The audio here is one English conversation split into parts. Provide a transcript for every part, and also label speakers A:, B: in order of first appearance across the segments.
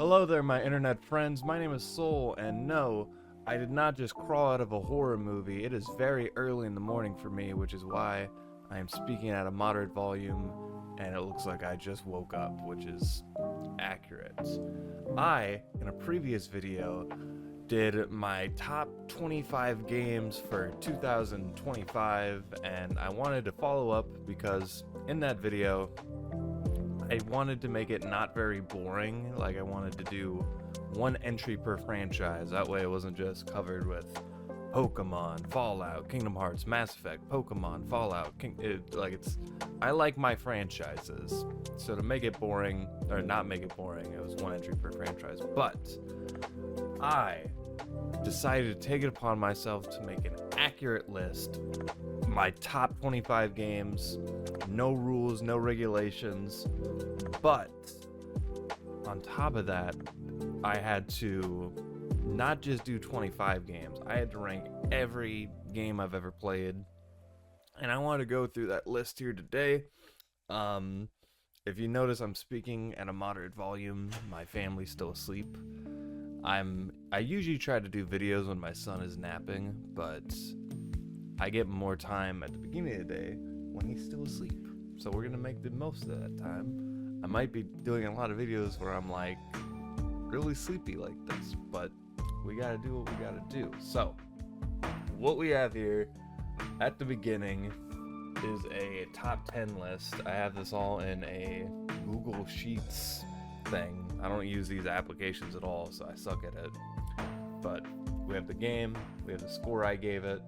A: Hello there, my internet friends. My name is Soul, and no, I did not just crawl out of a horror movie. It is very early in the morning for me, which is why I am speaking at a moderate volume, and it looks like I just woke up, which is accurate. I, in a previous video, did my top 25 games for 2025, and I wanted to follow up because in that video, I wanted to make it not very boring. Like, I wanted to do one entry per franchise. That way it wasn't just covered with Pokemon, Fallout, Kingdom Hearts, Mass Effect, Pokemon, Fallout. I like my franchises. So to make it boring, or not make it boring, it was one entry per franchise. But I decided to take it upon myself to make an accurate list. My top 25 games, no rules, no regulations, but on top of that, I had to not just do 25 games, I had to rank every game I've ever played, and I want to go through that list here today. If you notice, I'm speaking at a moderate volume. My family's still asleep. I usually try to do videos when my son is napping, but I get more time at the beginning of the day when he's still asleep. So we're gonna make the most of that time. I might be doing a lot of videos where I'm like really sleepy like this, but we gotta do what we gotta do. So what we have here at the beginning is a top 10 list. I have this all in a Google Sheets thing. I don't use these applications at all, so I suck at it. But we have the game, we have the score I gave it,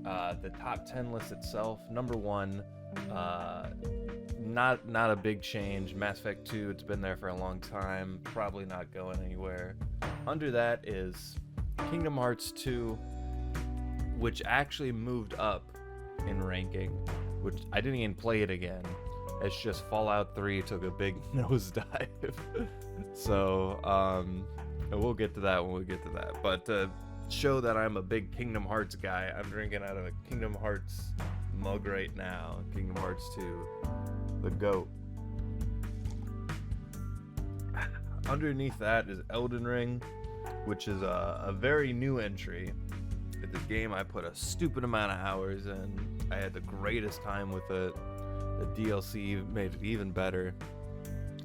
A: the top 10 list itself. Number one, not a big change. Mass Effect 2, it's been there for a long time, probably not going anywhere. Under that is Kingdom Hearts 2, which actually moved up in ranking, which I didn't even play it again. It's just Fallout 3 took a big nosedive. So, and we'll get to that when we get to that. But to show that I'm a big Kingdom Hearts guy, I'm drinking out of a Kingdom Hearts mug right now. Kingdom Hearts 2, the GOAT. Underneath that is Elden Ring, which is a very new entry. It's a game I put a stupid amount of hours in. I had the greatest time with it. The DLC made it even better.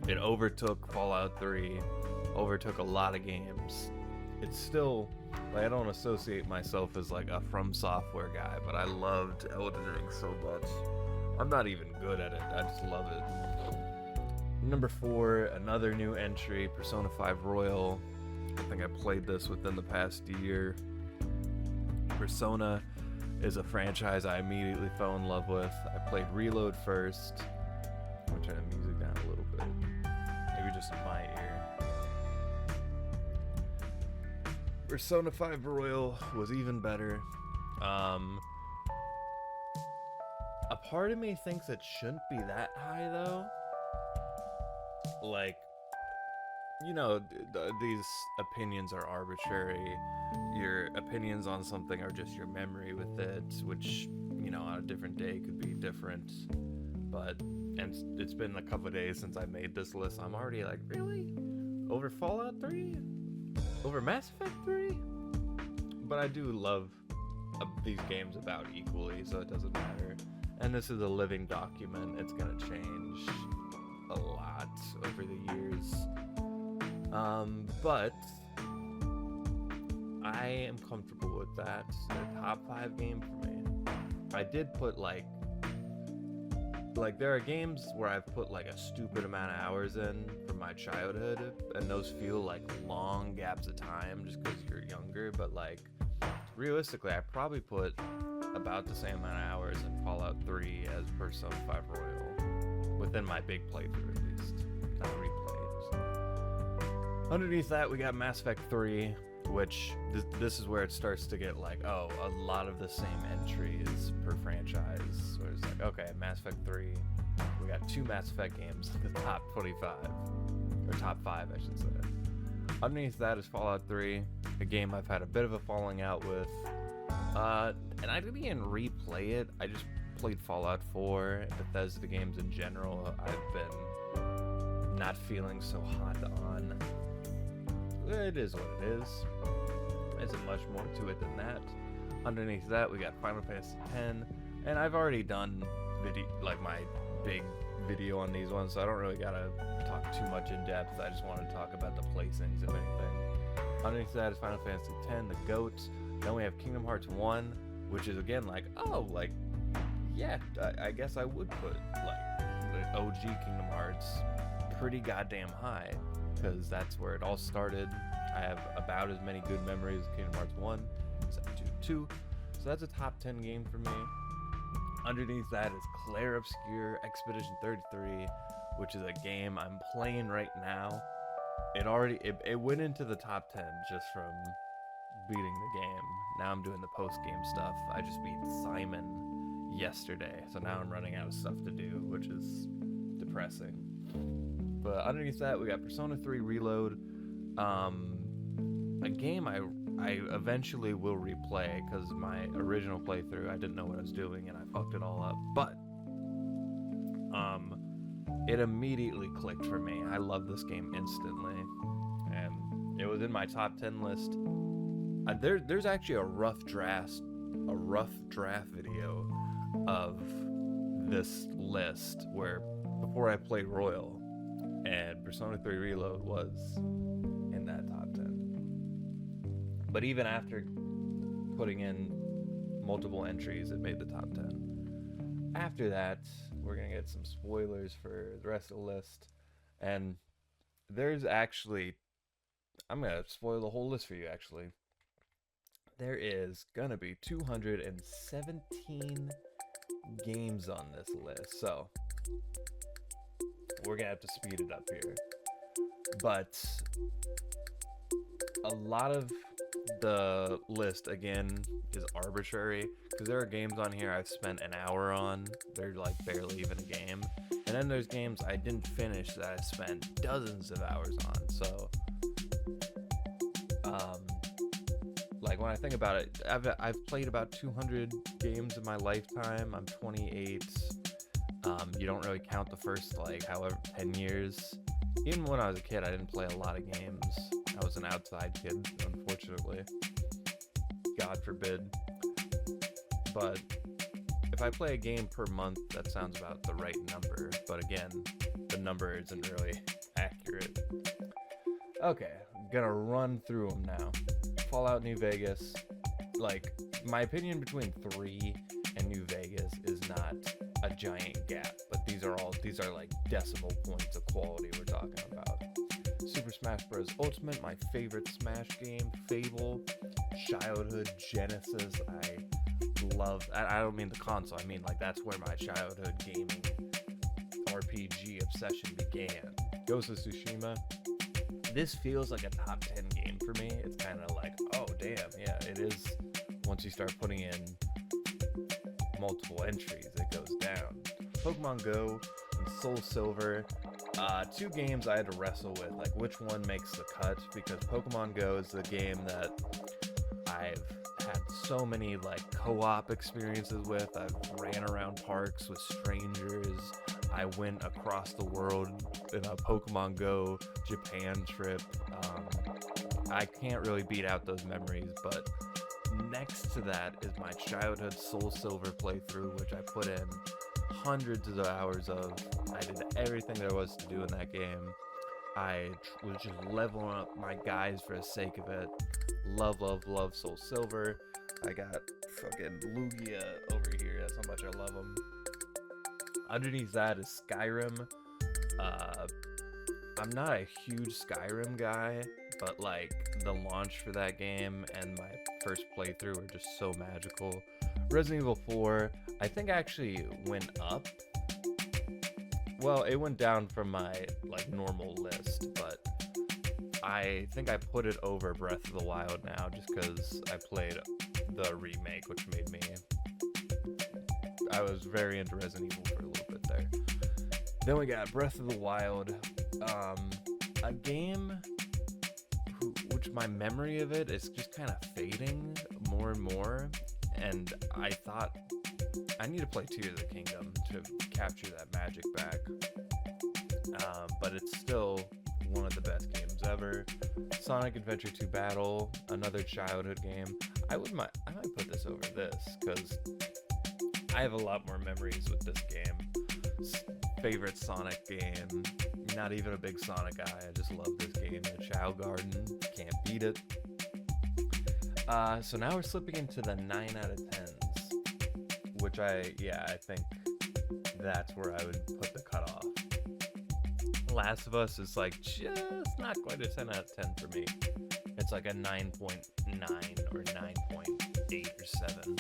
A: It overtook Fallout 3, overtook a lot of games. It's still, like, I don't associate myself as like a From Software guy, but I loved Elden Ring so much. I'm not even good at it, I just love it. Number 4, another new entry, Persona 5 Royal. I think I played this within the past year. Persona is a franchise I immediately fell in love with. I played Reload first. I'm gonna turn the music down a little bit. Maybe just in my ear. Persona 5 Royal was even better. A part of me thinks it shouldn't be that high though. Like, you know, these opinions are arbitrary. Your opinions on something are just your memory with it, which, you know, on a different day could be different. But, and it's been a couple of days since I made this list. I'm already like, really? Over Fallout 3? Over Mass Effect 3? But I do love these games about equally, so it doesn't matter. And this is a living document. It's gonna change a lot over the years. But I am comfortable with that. The top 5 game for me. I did put like there are games where I've put like a stupid amount of hours in from my childhood, and those feel like long gaps of time just because you're younger. But like, realistically, I probably put about the same amount of hours in Fallout 3 as Persona 5 Royal within my big playthrough, at least, not replays. Underneath that, we got Mass Effect 3, which this is where it starts to get like, oh, a lot of the same entries per franchise. Where it's like, okay, Mass Effect 3, we got 2 Mass Effect games in the top 25, or top 5, I should say. Underneath that is Fallout 3, a game I've had a bit of a falling out with, and I didn't even replay it. I just played Fallout 4, Bethesda games in general. I've been not feeling so hot on. it is what it is. Isn't much more to it than that. Underneath that, we got Final Fantasy X, and I've already done my big video on these ones, so I don't really gotta talk too much in depth. I just want to talk about the placings, if anything. Underneath that is Final Fantasy X, the GOAT. Then we have Kingdom Hearts 1, which is again like, yeah, I guess I would put like the OG Kingdom Hearts pretty goddamn high, because that's where it all started. I have about as many good memories of Kingdom Hearts 1 as I do 2, so that's a top 10 game for me. Underneath that is Clair Obscur Expedition 33, which is a game I'm playing right now. It went into the top 10 just from beating the game. Now I'm doing the post-game stuff. I just beat Simon yesterday, so now I'm running out of stuff to do, which is depressing. But underneath that, we got Persona 3 Reload, a game I eventually will replay, because my original playthrough, I didn't know what I was doing and I fucked it all up. But it immediately clicked for me. I love this game instantly, and it was in my top 10 list. There's actually a rough draft video of this list where before I played Royal, and Persona 3 Reload was in that top 10. But even after putting in multiple entries, it made the top 10. After that, we're gonna get some spoilers for the rest of the list, and there's actually, I'm gonna spoil the whole list for you actually. There is gonna be 217 games on this list, so we're gonna have to speed it up here. But a lot of the list, again, is arbitrary, because there are games on here I've spent an hour on. They're like barely even a game. And then there's games I didn't finish that I spent dozens of hours on. So like when I think about it, I've played about 200 games in my lifetime. I'm 28. You don't really count the first, like, however, 10 years. Even when I was a kid, I didn't play a lot of games. I was an outside kid, unfortunately. God forbid. But if I play a game per month, that sounds about the right number. But again, the number isn't really accurate. Okay, I'm gonna run through them now. Fallout New Vegas. Like, my opinion between 3 and New Vegas is not a giant gap, but these are like decimal points of quality we're talking about. Super Smash Bros. Ultimate, my favorite Smash game. Fable, childhood Genesis. I don't mean the console, I mean like that's where my childhood gaming RPG obsession began. Ghost of Tsushima. This feels like a top 10 game for me. It's kind of like, oh damn, yeah, it is. Once you start putting in multiple entries, it goes down. Pokemon Go and Soul Silver, 2 games I had to wrestle with, like which one makes the cut, because Pokemon Go is the game that I've had so many like co-op experiences with. I've ran around parks with strangers. I went across the world in a Pokemon Go Japan trip. I can't really beat out those memories, but next to that is my childhood Soul Silver playthrough, which I put in hundreds of hours of. I did everything there was to do in that game. I was just leveling up my guys for the sake of it. Love, love, love Soul Silver. I got fucking Lugia over here. That's how much I love him. Underneath that is Skyrim. I'm not a huge Skyrim guy, but like the launch for that game and my first playthrough were just so magical. Resident Evil 4, I think actually went up. Well, it went down from my like normal list, but I think I put it over Breath of the Wild now just because I played the remake, which made me... I was very into Resident Evil for a little bit there. Then we got Breath of the Wild, a game which my memory of it is just kind of fading more and more, and I thought I need to play Tears of the Kingdom to capture that magic back. But it's still one of the best games ever. Sonic Adventure 2 Battle, another childhood game. I might put this over this because I have a lot more memories with this game. Favorite Sonic game. Not even a big Sonic guy. I just love this game. The Child Garden, can't beat it. So now we're slipping into the 9 out of 10s, which I think that's where I would put the cutoff. Last of Us is like just not quite a 10 out of 10 for me. It's like a 9.9 or 9.8 or 7.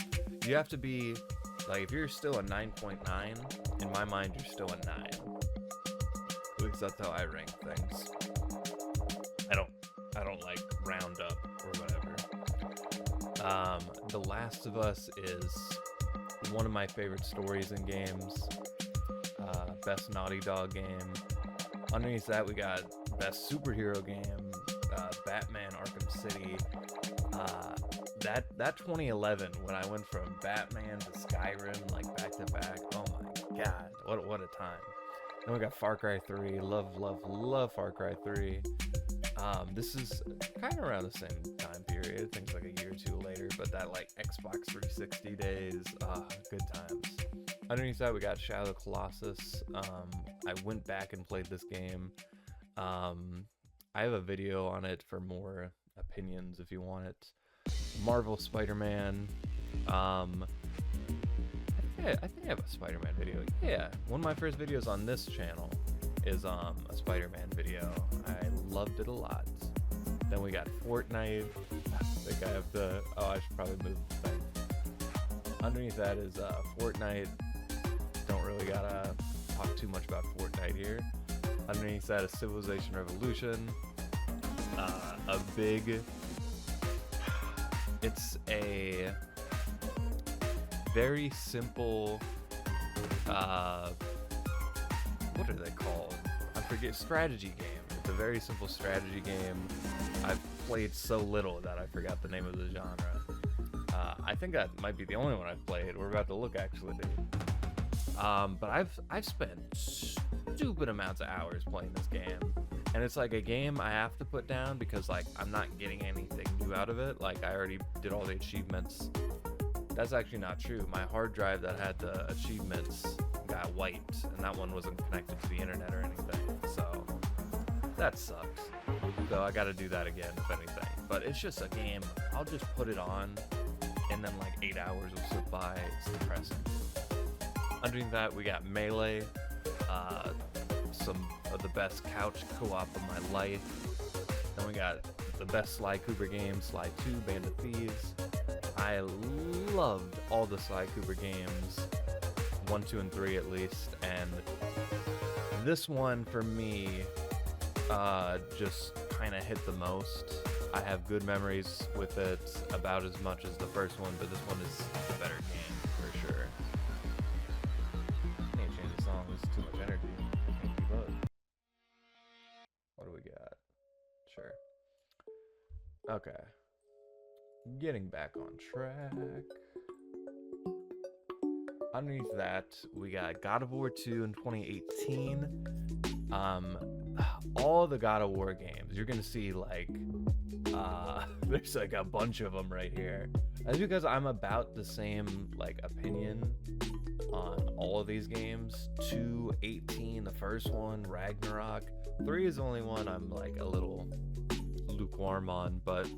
A: You have to be like, if you're still a 9.9, in my mind you're still a 9. At least that's how I rank things. I don't like round up or whatever. The Last of Us is one of my favorite stories in games. Best Naughty Dog game. Underneath that, we got best superhero game, Batman Arkham City. That 2011, when I went from Batman to Skyrim, like back to back. Oh my god, what a time. Then we got Far Cry 3. Love Far Cry 3. This is kind of around the same time period. I think it's like a year or two later, but that like Xbox 360 days, good times. Underneath that, we got Shadow of the Colossus. I went back and played this game. I have a video on it for more opinions if you want it. Marvel Spider-Man. I think I have a Spider-Man video. Yeah, one of my first videos on this channel is a Spider-Man video. I loved it a lot. Then we got Fortnite. I think I have the... Oh, I should probably move the thing. Underneath that is Fortnite. Don't really gotta talk too much about Fortnite here. Underneath that is Civilization Revolution. A big... It's a very simple... what are they called? I forget. Strategy game. It's a very simple strategy game. I've played so little that I forgot the name of the genre. I think that might be the only one I've played. We're about to look, actually, dude. But I've spent stupid amounts of hours playing this game, and it's like a game I have to put down because like I'm not getting anything new out of it. Like I already did all the achievements. That's actually not true. My hard drive that had the achievements got wiped, and that one wasn't connected to the internet or anything, so that sucks. So I gotta do that again, if anything. But it's just a game. I'll just put it on, and then like 8 hours will slip by. It's depressing. Underneath that, we got Melee, some of the best couch co-op of my life. Then we got the best Sly Cooper game, Sly 2, Band of Thieves. I loved all the Sly Cooper games, 1, 2, and 3 at least, and this one for me just kind of hit the most. I have good memories with it, about as much as the first one, but this one is the better game for sure. I can't change the song, it's too much energy. I can't keep up. What do we got? Sure. Okay. Getting back on track. Underneath that, we got God of War 2 in 2018. All the God of War games, you're gonna see like, there's like a bunch of them right here. That's because I'm about the same like opinion on all of these games. 2, 18, the first one, Ragnarok. 3 is the only one I'm like a little lukewarm on, but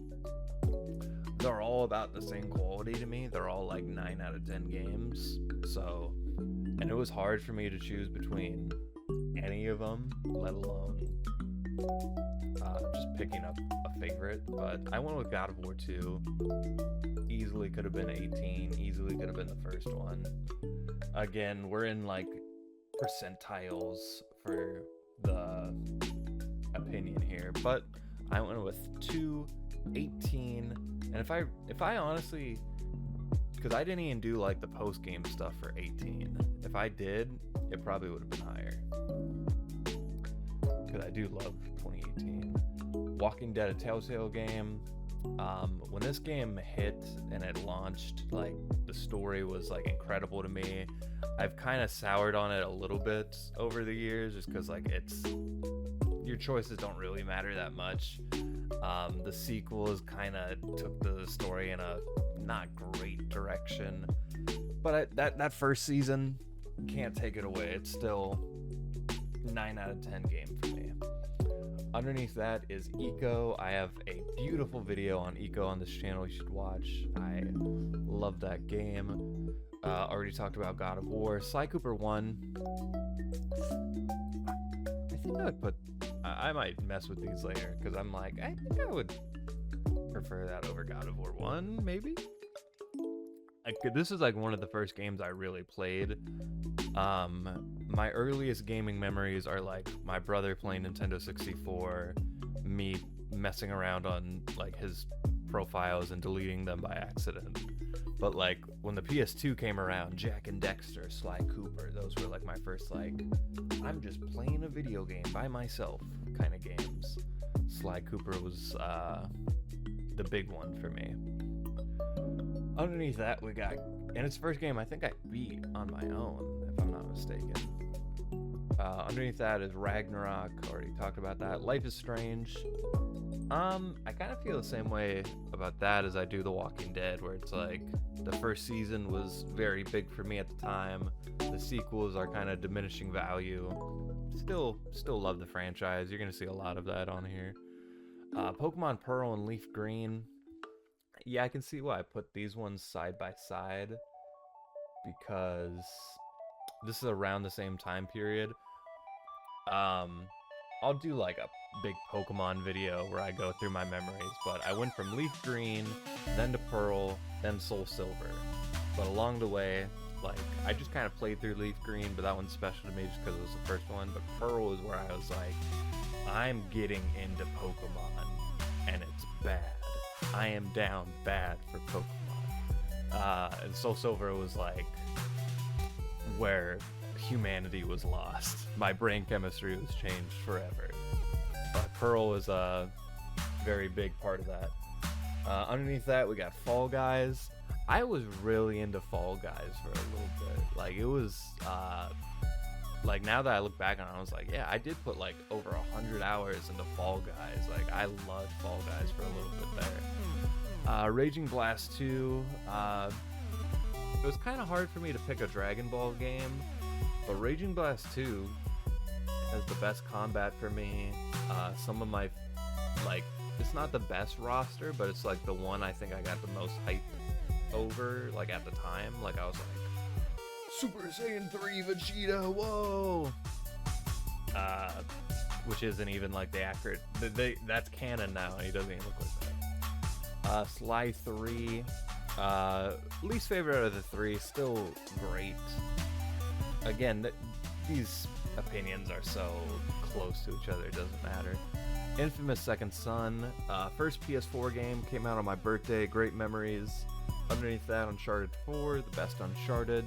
A: they're all about the same quality to me. They're all like 9 out of 10 games. So, and it was hard for me to choose between any of them, let alone just picking up a favorite. But I went with God of War 2. Easily could have been 18. Easily could have been the first one. Again, we're in like percentiles for the opinion here, but I went with 2, 18, and if I honestly, because I didn't even do like the post game stuff for 18. If I did, it probably would have been higher. Because I do love 2018. Walking Dead, a Telltale game. When this game hit and it launched, like the story was like incredible to me. I've kind of soured on it a little bit over the years, just because like choices don't really matter that much. The sequels kind of took the story in a not great direction, but that first season, can't take it away. It's still 9 out of 10 game for me. Underneath that is Eco. I have a beautiful video on Eco on this channel you should watch. I love that game. Already talked about God of War. Sly Cooper 1. I think I would put... I might mess with these later, because I'm like, I think I would prefer that over God of War 1, maybe? This is like one of the first games I really played. My earliest gaming memories are like my brother playing Nintendo 64, me messing around on like his profiles and deleting them by accident. But like when the PS2 came around, Jack and Dexter, Sly Cooper, those were like my first like, I'm just playing a video game by myself kind of games. Sly Cooper was the big one for me. Underneath that, we got, and its first game I think I beat on my own, if I'm not mistaken. Underneath that is Ragnarok. Already talked about that. Life is Strange. I kind of feel the same way about that as I do The Walking Dead, where it's like the first season was very big for me at the time. The sequels are kind of diminishing value. Still love the franchise. You're gonna see a lot of that on here. Pokemon Pearl and Leaf Green. Yeah, I can see why I put these ones side by side, because this is around the same time period. I'll do like a big Pokemon video where I go through my memories, but I went from Leaf Green, then to Pearl, then Soul Silver. But along the way, like, I just kind of played through Leaf Green, but that one's special to me just because it was the first one. But Pearl is where I was like, I'm getting into Pokemon, and it's bad. I am down bad for Pokemon. And Soul Silver was like where humanity was lost. My brain chemistry was changed forever. But Pearl was a very big part of that. Underneath that, we got Fall Guys. I was really into Fall Guys for a little bit. Like, it was like, now that I look back on it, I was like, yeah, I did put like over 100 hours into Fall Guys. Like, I loved Fall Guys for a little bit there. Raging Blast 2. It was kind of hard for me to pick a Dragon Ball game, but Raging Blast 2 has the best combat for me. Some of my, like, it's not the best roster, but it's like the one I think I got the most hype over, like, at the time. Like, I was like, Super Saiyan 3 Vegeta, whoa! Which isn't even like the accurate, that's canon now, and he doesn't even look like that. Sly 3, least favorite out of the three, still great. Again, these opinions are so close to each other, it doesn't matter. Infamous Second Son, first PS4 game, came out on my birthday, great memories. Underneath that, Uncharted 4, the best Uncharted.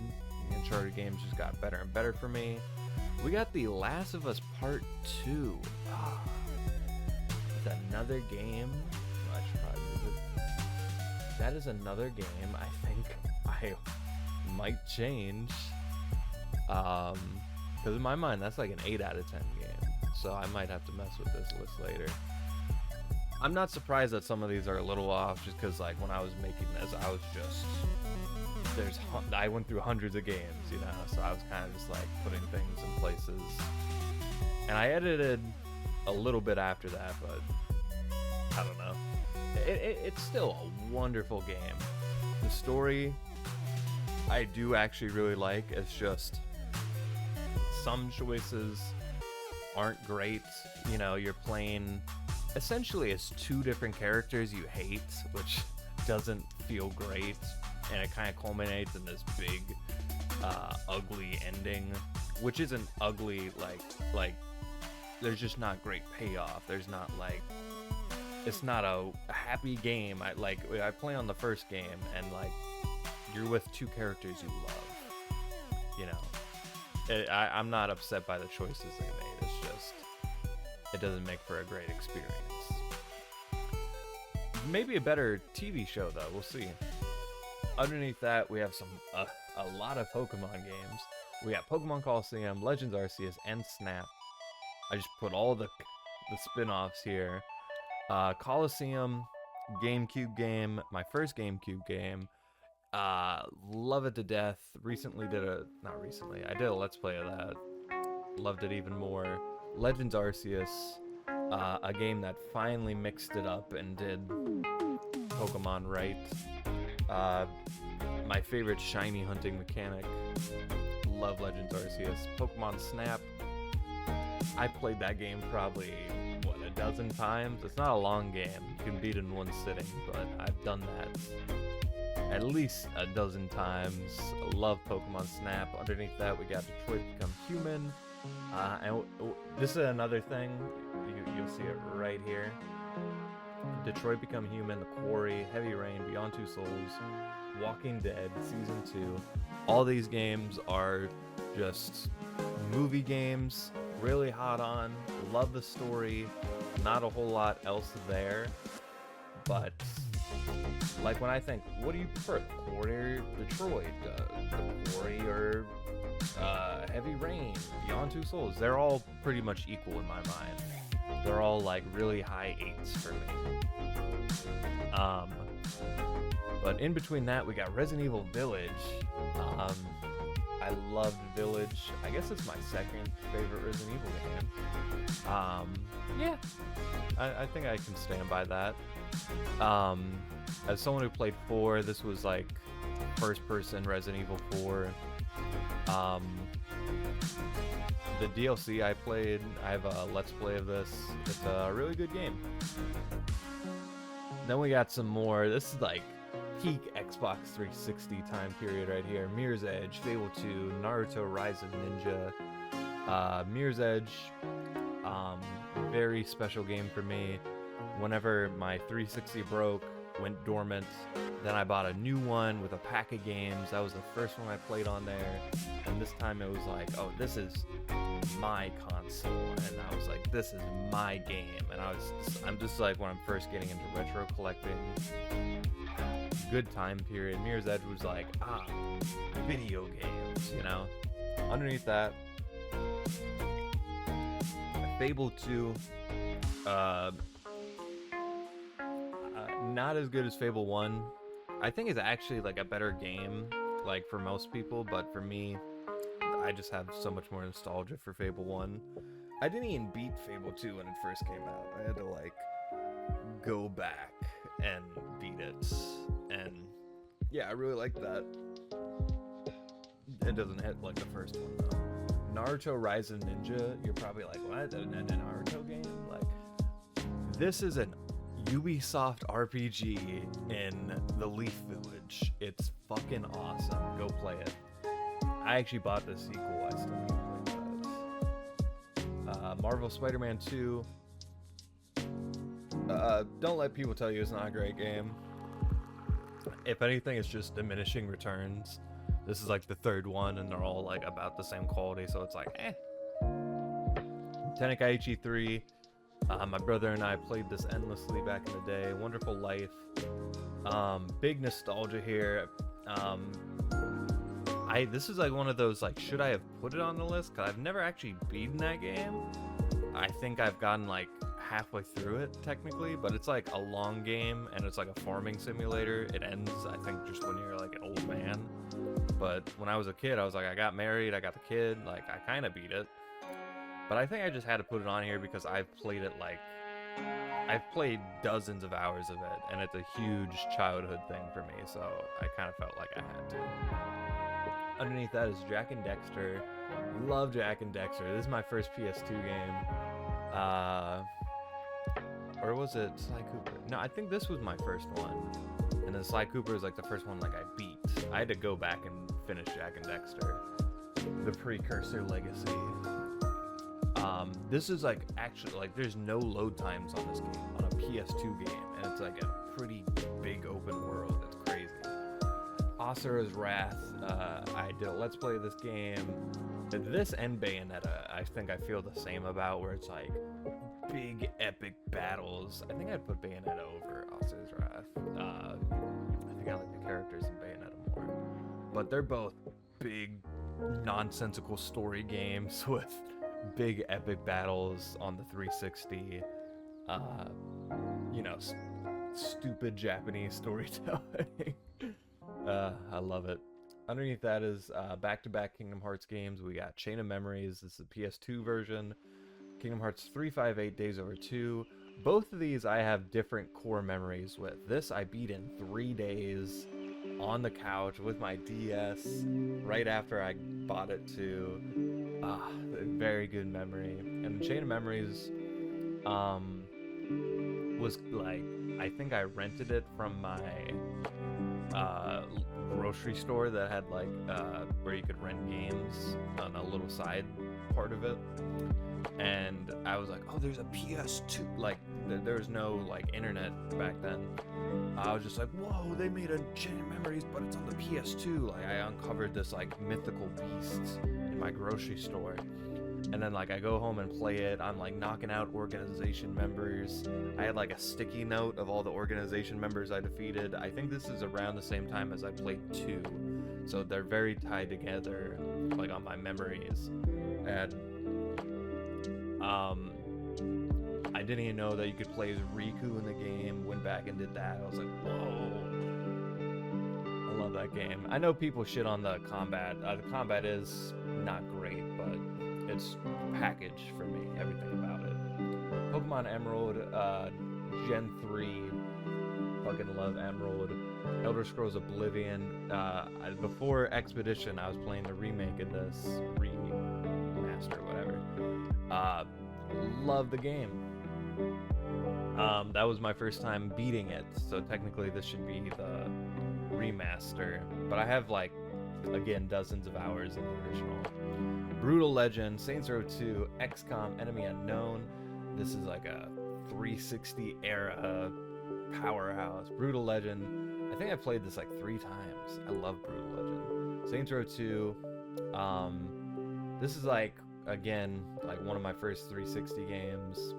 A: The Uncharted games just got better and better for me. We got The Last of Us Part 2. It's another game. I should probably move it. That is another game I think I might change. Because in my mind, that's like an 8 out of 10 game. So I might have to mess with this list later. I'm not surprised that some of these are a little off, just because like when I was making this, I was just... I went through hundreds of games, you know, so I was kind of just like putting things in places. And I edited a little bit after that, but I don't know. It's still a wonderful game. The story I do actually really like. It's just some choices aren't great. You know, you're playing essentially as two different characters you hate, which doesn't feel great. And it kind of culminates in this big, ugly ending, which isn't ugly, like, there's just not great payoff. There's not, like, it's not a happy game. I play on the first game, and, like, you're with two characters you love, you know. I'm not upset by the choices they made. It's just, it doesn't make for a great experience. Maybe a better TV show, though. We'll see. Underneath that, we have a lot of Pokemon games. We got Pokemon Coliseum, Legends Arceus, and Snap. I just put all the the spin-offs here. Coliseum, GameCube game, my first GameCube game. Love it to death. I did a Let's Play of that. Loved it even more. Legends Arceus, a game that finally mixed it up and did Pokemon right. My favorite shiny hunting mechanic. Love Legends Arceus. Pokemon Snap. I played that game probably, a dozen times? It's not a long game. You can beat it in one sitting, but I've done that at least a dozen times. Love Pokemon Snap. Underneath that, we got Detroit Become Human. And this is another thing. You'll see it right here. Detroit Become Human, The Quarry, Heavy Rain, Beyond Two Souls, Walking Dead, Season 2. All these games are just movie games, really hot on, love the story, not a whole lot else there, but like when I think, what do you prefer, The Quarry or Detroit, The Quarry or Heavy Rain, Beyond Two Souls? They're all pretty much equal in my mind. They're all like really high 8s for me. But in between that, we got Resident Evil Village. I loved Village. I guess it's my second favorite Resident Evil game. Yeah, I think I can stand by that. As someone who played 4, this was like first-person Resident Evil 4. The DLC I played, I have a Let's Play of this. It's a really good game. Then we got some more. This is like peak Xbox 360 time period right here. Mirror's Edge, Fable 2, Naruto Rise of Ninja. Mirror's Edge, very special game for me. Whenever my 360 broke, went dormant, then I bought a new one with a pack of games. That was the first one I played on there, and this time it was like, oh, this is my console, and I was like, this is my game. And I'm just like, when I'm first getting into retro collecting, good time period. Mirror's Edge was like, video games, you know. Underneath that, Fable 2, not as good as Fable 1. I think it's actually like a better game, like for most people, but for me, I just have so much more nostalgia for Fable 1. I didn't even beat Fable 2 when it first came out. I had to like go back and beat it, and yeah, I really like that. It doesn't hit like the first one though. Naruto Rise of Ninja, you're probably like, what? A Naruto game? Like, this is an Ubisoft RPG in the Leaf Village. It's fucking awesome. Go play it. I actually bought the sequel. I still need to play that. Marvel Spider-Man 2. Don't let people tell you it's not a great game. If anything, it's just diminishing returns. This is like the third one, and they're all like about the same quality, so it's like, eh. Tenkaichi 3. My brother and I played this endlessly back in the day. Wonderful Life. Big nostalgia here. This is like one of those, like, should I have put it on the list? Because I've never actually beaten that game. I think I've gotten like halfway through it technically, but it's like a long game, and it's like a farming simulator. It ends, I think, just when you're like an old man. But when I was a kid, I was like, I got married, I got the kid, like, I kind of beat it. But I think I just had to put it on here because I've played it like, I've played dozens of hours of it, and it's a huge childhood thing for me, so I kind of felt like I had to. Underneath that is Jak and Daxter. Love Jak and Daxter. This is my first PS2 game. Or was it Sly Cooper? No, I think this was my first one. And then Sly Cooper was like the first one like I beat. I had to go back and finish Jak and Daxter. The precursor legacy. This is like, actually, like, there's no load times on this game, on a PS2 game, and it's like a pretty big open world. It's crazy. Asura's Wrath. I did a Let's Play of this game. This and Bayonetta, I think I feel the same about, where it's like big epic battles. I think I'd put Bayonetta over Asura's Wrath. I think I like the characters in Bayonetta more. But they're both big, nonsensical story games with big epic battles on the 360. You know, stupid Japanese storytelling. I love it. Underneath that is back-to-back Kingdom Hearts games. We got Chain of Memories. This is the PS2 version. Kingdom Hearts 358 Days Over 2. Both of these I have different core memories with. This I beat in 3 days on the couch with my DS right after I bought it too. Very good memory. And Chain of Memories was like, I think I rented it from my grocery store that had like where you could rent games on a little side part of it. And I was like, oh, there's a PS2. Like, there was no like internet back then. I was just like, whoa, they made a Chain of Memories, but it's on the PS2. Like, I uncovered this like mythical beast in my grocery store. And then like I go home and play it. I'm like knocking out organization members. I had like a sticky note of all the organization members I defeated. I think this is around the same time as I played 2. So they're very tied together, like on my memories. And I didn't even know that you could play as Riku in the game. Went back and did that. I was like, whoa. I love that game. I know people shit on the combat. The combat is not great, but it's packaged for me, everything about it. Pokemon Emerald, Gen 3, fucking love Emerald. Elder Scrolls Oblivion. Before Expedition, I was playing the remake of this, remaster, whatever. Love the game. That was my first time beating it, so technically this should be the remaster. But I have like, again, dozens of hours in the original. Brutal Legend, Saints Row 2, XCOM, Enemy Unknown. This is like a 360 era powerhouse. Brutal Legend. I think I played this like 3 times. I love Brutal Legend. Saints Row 2. This is like, again, like one of my first 360 games.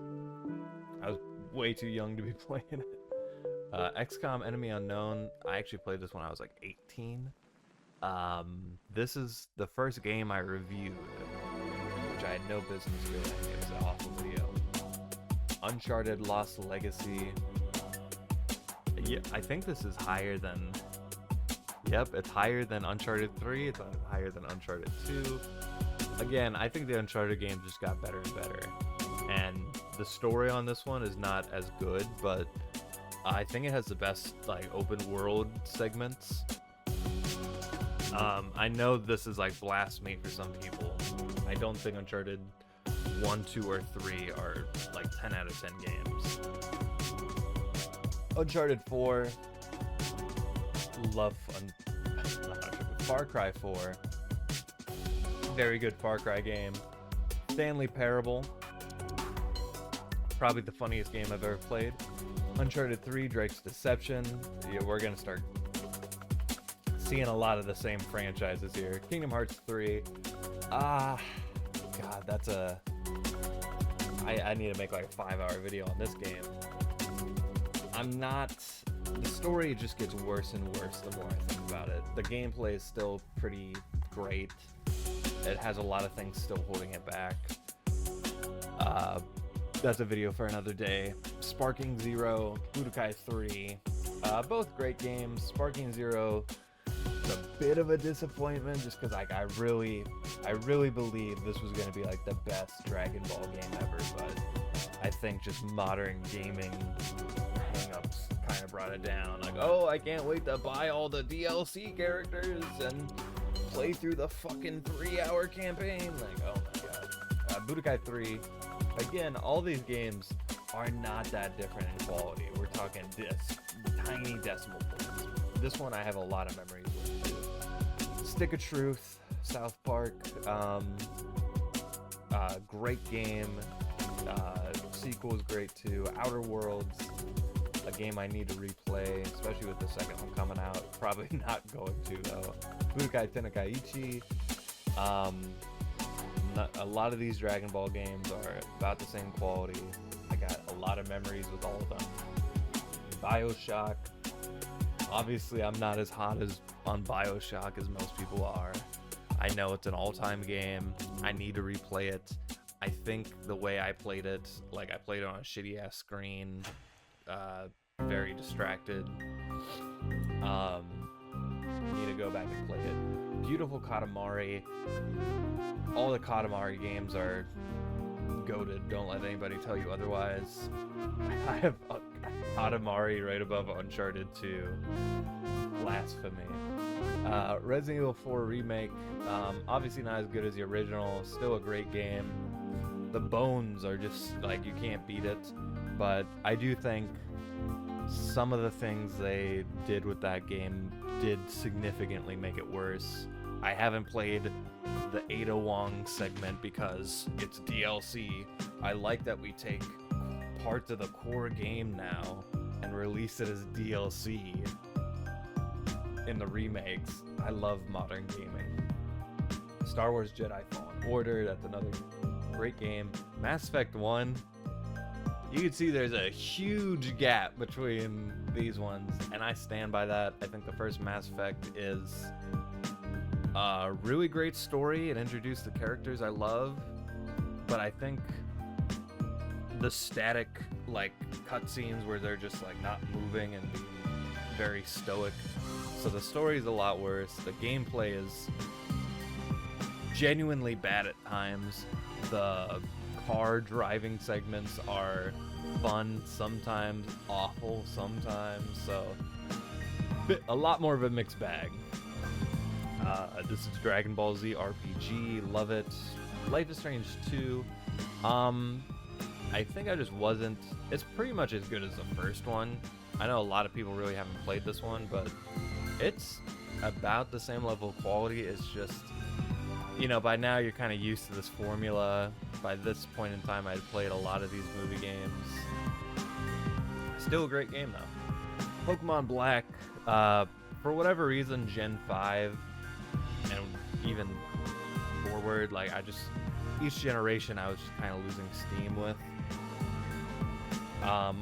A: I was way too young to be playing it. XCOM, Enemy Unknown. I actually played this when I was like 18. This is the first game I reviewed, which I had no business doing. It was an awful video. Uncharted Lost Legacy. Yeah, I think this is higher than... Yep, it's higher than Uncharted 3. It's higher than Uncharted 2. Again, I think the Uncharted games just got better and better. And the story on this one is not as good, but I think it has the best like open world segments. I know this is like blasphemy for some people. I don't think Uncharted 1, 2, or 3 are like 10 out of 10 games. Uncharted 4. Love Far Cry 4. Very good Far Cry game. Stanley Parable. Probably the funniest game I've ever played. Uncharted 3, Drake's Deception. Yeah, we're gonna start seeing a lot of the same franchises here. Kingdom Hearts 3. God, that's a... I need to make like a 5-hour video on this game. I'm not... The story just gets worse and worse the more I think about it. The gameplay is still pretty great. It has a lot of things still holding it back. That's a video for another day. Sparking Zero, Budokai 3. Both great games. Sparking Zero is a bit of a disappointment just because like I really believed this was going to be like the best Dragon Ball game ever, but I think just modern gaming hang-ups kind of brought it down. Like, oh, I can't wait to buy all the DLC characters and play through the fucking 3-hour campaign. Like, oh my god. Budokai 3. Again, all these games are not that different in quality. We're talking tiny decimal points. This one I have a lot of memories with. Stick of Truth, South Park. Great game. Sequel is great too. Outer Worlds, a game I need to replay, especially with the second one coming out. Probably not going to though. Budokai Tenkaichi. A lot of these Dragon Ball games are about the same quality. I got a lot of memories with all of them. BioShock. Obviously, I'm not as hot on BioShock as most people are. I know it's an all-time game. I need to replay it. I think the way I played it, like I played it on a shitty ass screen, very distracted. Need to go back and play it. Beautiful Katamari. All the Katamari games are goated. Don't let anybody tell you otherwise. I have Katamari right above Uncharted 2. Blasphemy. Resident Evil 4 Remake. Obviously not as good as the original. Still a great game. The bones are just like, you can't beat it. But I do think some of the things they did with that game did significantly make it worse. I haven't played the Ada Wong segment because it's DLC. I like that we take parts of the core game now and release it as DLC in the remakes. I love modern gaming. Star Wars Jedi Fallen Order, that's another great game. Mass Effect 1, you can see there's a huge gap between these ones, and I stand by that. I think the first Mass Effect is a really great story. It introduced the characters I love, but I think the static, like, cutscenes where they're just, like, not moving and being very stoic. So the story is a lot worse. The gameplay is genuinely bad at times. The car driving segments are fun sometimes, awful sometimes, so a lot more of a mixed bag. This is Dragon Ball Z RPG, love it. Life is Strange 2, I think I just wasn't, it's pretty much as good as the first one. I know a lot of people really haven't played this one, but it's about the same level of quality. It's just, you know, by now you're kind of used to this formula. By this point in time, I'd played a lot of these movie games. Still a great game, though. Pokemon Black, for whatever reason, Gen 5, and even forward, like, each generation I was just kind of losing steam with.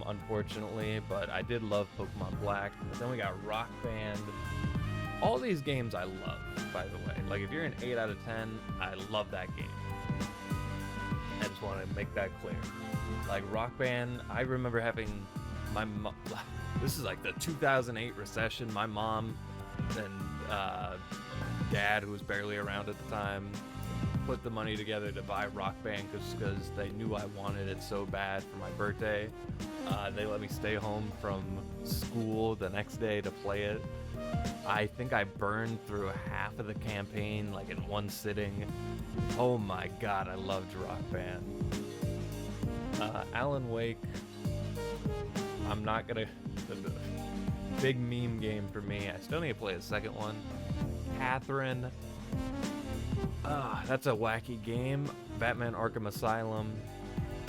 A: Unfortunately, but I did love Pokemon Black. But then we got Rock Band. All these games I love, by the way. Like, if you're an 8 out of 10, I love that game. I just want to make that clear. Like, Rock Band, I remember having my mom, this is like the 2008 recession. My mom and dad, who was barely around at the time, put the money together to buy Rock Band because they knew I wanted it so bad for my birthday. They let me stay home from school the next day to play it. I think I burned through half of the campaign, like, in one sitting. Oh my god, I loved Rock Band. Alan Wake, I'm not gonna... Big meme game for me. I still need to play the second one. Catherine, that's a wacky game. Batman Arkham Asylum.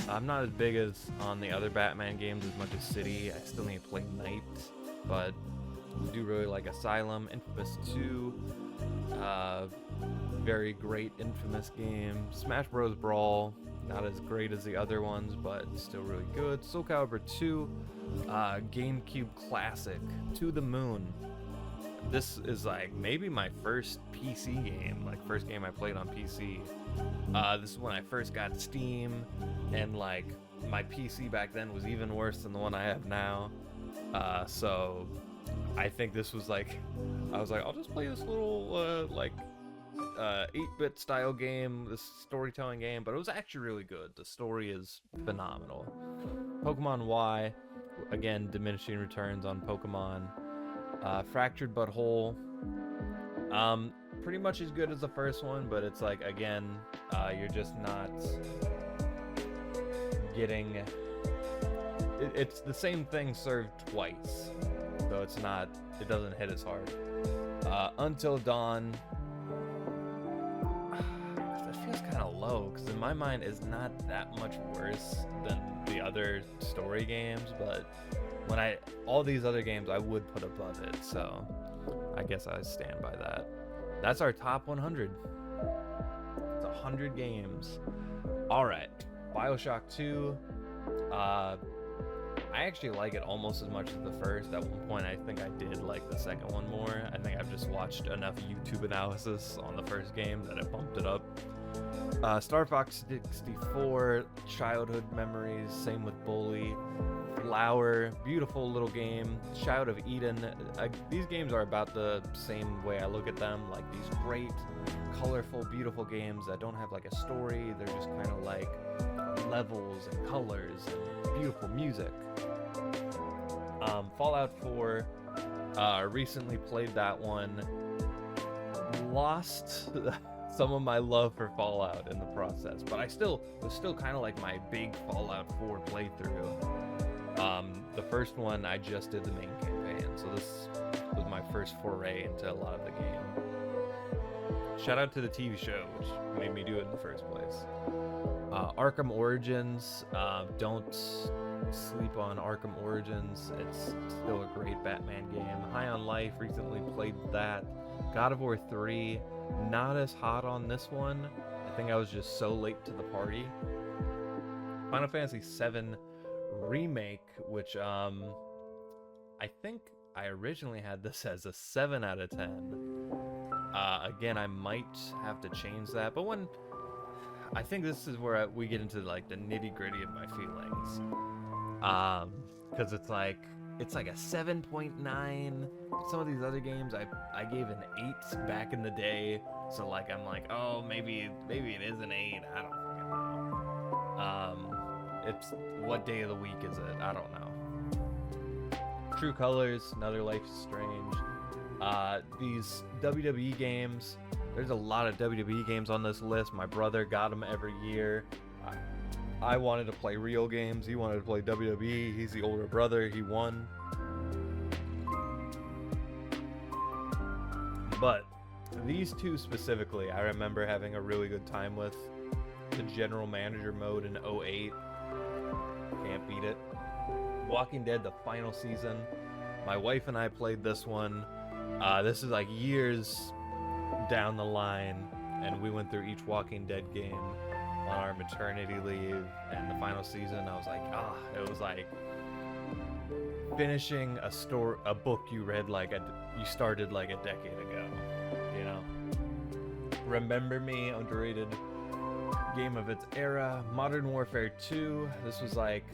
A: I'm not as big as on the other Batman games as much as City. I still need to play Night, but I do really like Asylum. Infamous 2, very great Infamous game. Smash Bros. Brawl, not as great as the other ones, but still really good. Soul Calibur 2, GameCube classic, To the Moon. This is like maybe my first PC game, like first game I played on PC. This is when I first got Steam, and like my PC back then was even worse than the one I have now. So I think this was like, I was like, I'll just play this little 8-bit style game, this storytelling game, but it was actually really good. The story is phenomenal. Pokemon Y, again, diminishing returns on Pokemon. Fractured But Whole, pretty much as good as the first one, but it's like, again, you're just not getting, it's the same thing served twice, so it's not, it doesn't hit as hard. Until Dawn, that feels kind of low, because in my mind it's not that much worse than the other story games, but when all these other games I would put above it, so I guess I stand by that. That's our top 100. It's 100 games. All right, BioShock 2. I actually like it almost as much as the first. At one point, I think I did like the second one more. I think I've just watched enough YouTube analysis on the first game that it bumped it up. Star Fox 64, childhood memories, same with Bully. Flower, beautiful little game. Shout of Eden. These games are about the same way I look at them, like these great, colorful, beautiful games that don't have like a story. They're just kind of like levels and colors and beautiful music. Fallout 4, recently played that one. Lost some of my love for Fallout in the process, but it was still kind of like my big Fallout 4 playthrough. The first one I just did the main campaign, so this was my first foray into a lot of the game. Shout out to the TV show, which made me do it in the first place. Arkham Origins, don't sleep on Arkham Origins. It's still a great Batman game. High on Life, recently played that. God of War 3, not as hot on this one. I think I was just so late to the party. Final Fantasy VII Remake, which I think I originally had this as a 7 out of 10. Again, I might have to change that, but I think this is where we get into like the nitty gritty of my feelings. Because it's like a 7.9. Some of these other games I gave an 8 back in the day, so like I'm like, oh, maybe it is an 8. I don't fucking know. It's what day of the week is it? I don't know. True Colors, Another Life is Strange. These WWE games. There's a lot of WWE games on this list. My brother got them every year. I wanted to play real games. He wanted to play WWE. He's the older brother. He won. But these two specifically, I remember having a really good time with. The General Manager mode in 08. Can't beat it. Walking Dead, the final season. My wife and I played this one. This is like years down the line, and we went through each Walking Dead game on our maternity leave, and the final season I was like, it was like finishing a book you read you started like a decade ago, you know. Remember Me, underrated game of its era. Modern Warfare 2, this was like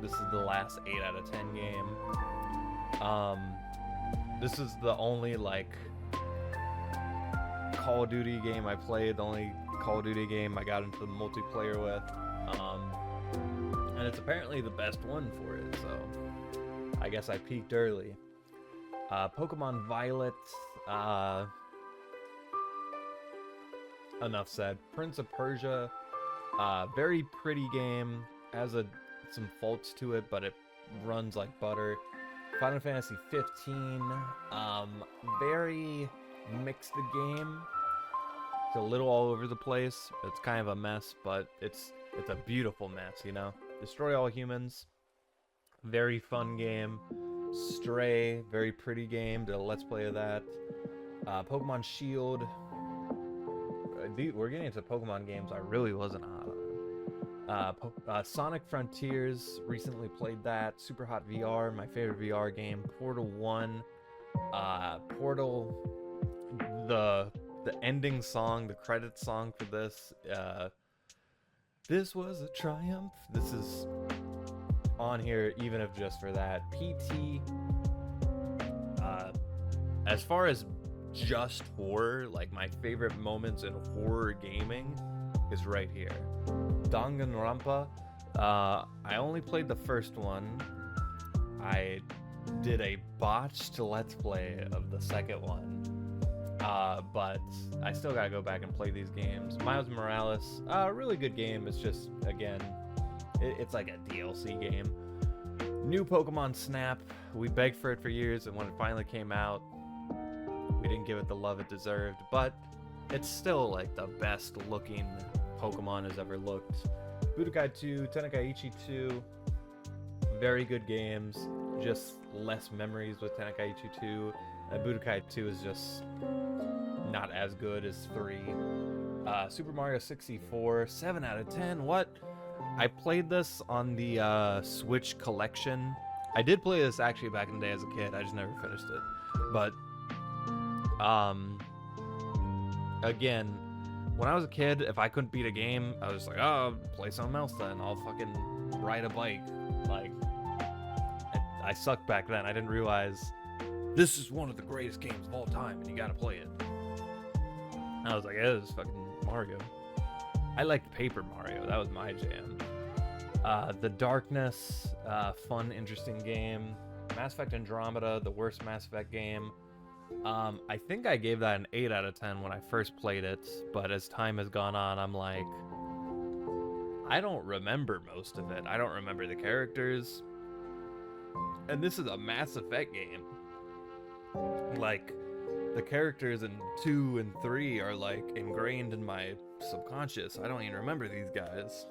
A: this is the last 8 out of 10 game. This is the only like Call of Duty game I played, the only Call of Duty game I got into the multiplayer with, and it's apparently the best one for it, so I guess I peaked early. Pokemon Violet, enough said. Prince of Persia, very pretty game, has some faults to it, but it runs like butter. Final Fantasy 15, very mixed game. It's a little all over the place. It's kind of a mess, but it's a beautiful mess, you know. Destroy All Humans, very fun game. Stray, very pretty game. Did a let's play of that. Pokemon Shield. We're getting into Pokemon games I really wasn't hot on. Sonic Frontiers, recently played that. Super Hot VR, my favorite VR game. Portal 1. Portal, the ending song, the credit song for this. This was a triumph. This is on here even if just for that. PT. As far as just horror, like my favorite moments in horror gaming is right here. Danganronpa. I only played the first one. I did a botched let's play of the second one, but I still gotta go back and play these games. Miles Morales, really good game. It's just, again, it's like a DLC game. New Pokemon Snap, we begged for it for years, and when it finally came out, we didn't give it the love it deserved, but it's still like the best looking Pokemon has ever looked. Budokai 2, Tenkaichi 2, very good games, just less memories with Tenkaichi 2, and Budokai 2 is just not as good as 3. Super Mario 64, 7 out of 10, what? I played this on the Switch collection. I did play this actually back in the day as a kid, I just never finished it. But, again, when I was a kid, if I couldn't beat a game, I was just like, oh, play something else then. I'll fucking ride a bike. Like, I sucked back then. I didn't realize this is one of the greatest games of all time, and you gotta play it. I was like, yeah, this is fucking Mario. I liked Paper Mario. That was my jam. The Darkness, fun, interesting game. Mass Effect Andromeda, the worst Mass Effect game. I think I gave that an 8 out of 10 when I first played it, but as time has gone on, I'm like, I don't remember most of it. I don't remember the characters. And this is a Mass Effect game. Like, the characters in 2 and 3 are like ingrained in my subconscious. I don't even remember these guys.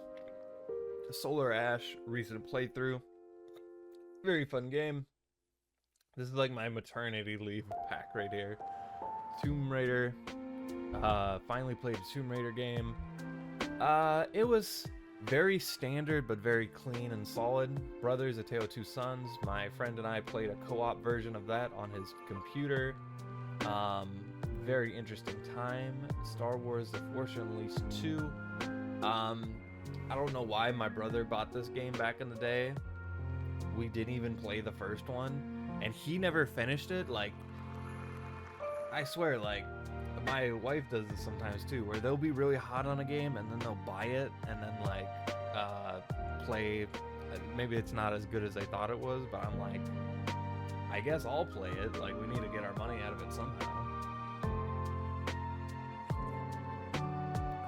A: Solar Ash, recent playthrough. Very fun game. This is like my maternity leave pack right here. Tomb Raider. Finally played a Tomb Raider game. It was very standard but very clean and solid. Brothers, A Tale of Two Sons. My friend and I played a co-op version of that on his computer. Very interesting time. Star Wars The Force Unleashed 2. I don't know why my brother bought this game back in the day. We didn't even play the first one, and he never finished it. Like, I swear, like, my wife does this sometimes too, where they'll be really hot on a game and then they'll buy it and then like play. Maybe it's not as good as they thought it was, but I'm like, I guess I'll play it. Like, we need to get our money out of it somehow.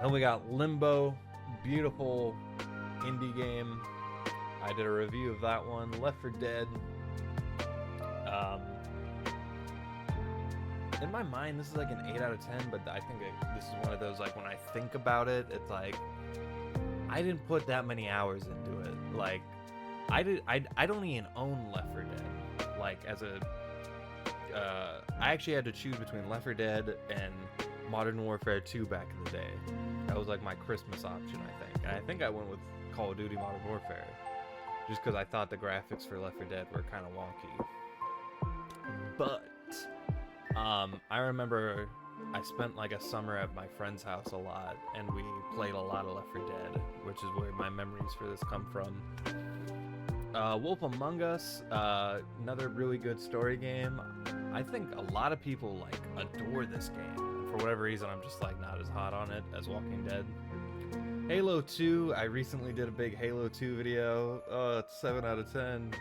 A: Then we got Limbo, beautiful indie game. I did a review of that one. Left 4 Dead. In my mind, this is like an 8 out of 10, but I think this is one of those, like, when I think about it, it's like, I didn't put that many hours into it. Like, I don't even own Left 4 Dead. Like, as a, I actually had to choose between Left 4 Dead and Modern Warfare 2 back in the day. That was like my Christmas option, I think. And I think I went with Call of Duty Modern Warfare, just because I thought the graphics for Left 4 Dead were kind of wonky. But I remember I spent like a summer at my friend's house a lot, and we played a lot of Left 4 Dead, which is where my memories for this come from. Wolf Among Us, another really good story game. I think a lot of people like adore this game. For whatever reason, I'm just like not as hot on it as Walking Dead. Halo 2, I recently did a big Halo 2 video. It's 7 out of 10.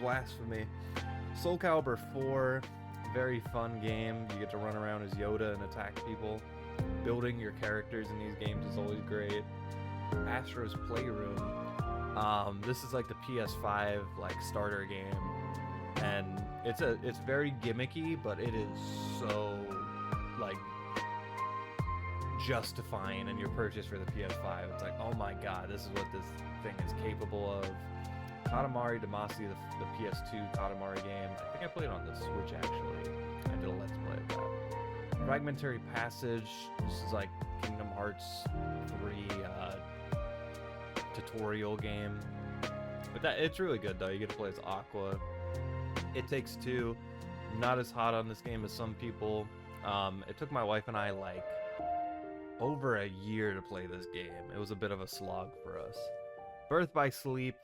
A: Blasphemy. Soul Calibur 4, very fun game. You get to run around as Yoda and attack people. Building your characters in these games is always great. Astro's Playroom. This is like the PS5 like starter game, and it's very gimmicky, but it is so like justifying in your purchase for the PS5. It's like, oh my god, this is what this thing is capable of. Katamari Damacy, the PS2 Katamari game. I think I played it on the Switch actually. I did a Let's Play of that. Fragmentary Passage. This is like Kingdom Hearts 3 tutorial game. But it's really good though. You get to play as Aqua. It Takes Two. Not as hot on this game as some people. It took my wife and I like over a year to play this game. It was a bit of a slog for us. Birth by Sleep.